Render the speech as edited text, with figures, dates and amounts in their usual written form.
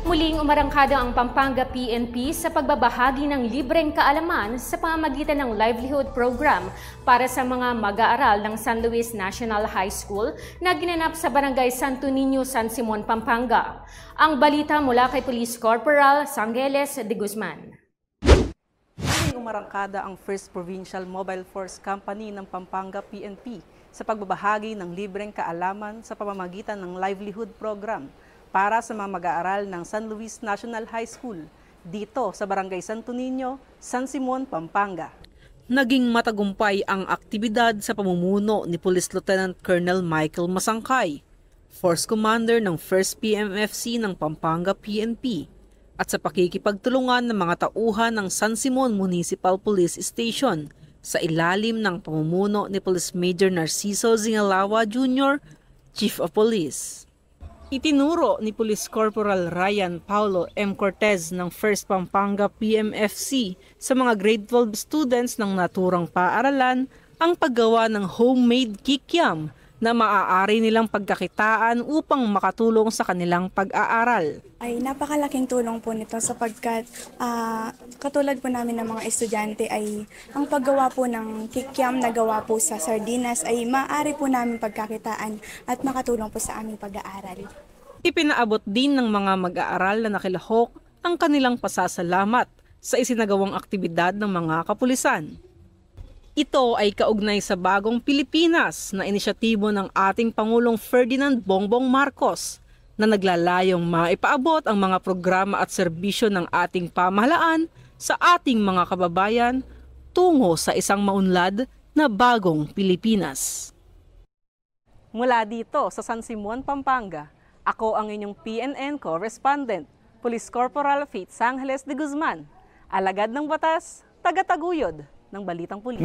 Muling umarangkada ang Pampanga PNP sa pagbabahagi ng libreng kaalaman sa pamamagitan ng livelihood program para sa mga mag-aaral ng San Luis National High School na ginanap sa Barangay Santo Niño, San Simon, Pampanga. Ang balita mula kay Police Corporal Sangeles de Guzman. Muling umarangkada ang First Provincial Mobile Force Company ng Pampanga PNP sa pagbabahagi ng libreng kaalaman sa pamamagitan ng livelihood program para sa mga mag-aaral ng San Luis National High School dito sa Barangay Santo Niño, San Simon, Pampanga. Naging matagumpay ang aktibidad sa pamumuno ni Police Lieutenant Colonel Michael Masangkay, Force Commander ng 1st PMFC ng Pampanga PNP, at sa pakikipagtulungan ng mga tauhan ng San Simon Municipal Police Station sa ilalim ng pamumuno ni Police Major Narciso Zingalawa Jr., Chief of Police. Itinuro ni Police Corporal Ryan Paulo M. Cortez ng 1st Pampanga PMFC sa mga grade 12 students ng naturang paaralan ang paggawa ng homemade kikiam na maaari nilang pagkakitaan upang makatulong sa kanilang pag-aaral. Ay napakalaking tulong po nito sapagkat katulad po namin ng mga estudyante ay ang paggawa po ng kikiam na gawa po sa sardinas ay maaari po namin pagkakitaan at makatulong po sa aming pag-aaral. Ipinaabot din ng mga mag-aaral na nakilahok ang kanilang pasasalamat sa isinagawang aktibidad ng mga kapulisan. Ito ay kaugnay sa Bagong Pilipinas na inisyatibo ng ating Pangulong Ferdinand Bongbong Marcos na naglalayong maipaabot ang mga programa at serbisyo ng ating pamahalaan sa ating mga kababayan tungo sa isang maunlad na Bagong Pilipinas. Mula dito sa San Simon, Pampanga, ako ang inyong PNN correspondent, Police Corporal Faith Sangeles de Guzman, alagad ng batas, taga-taguyod ng Balitang Pulis.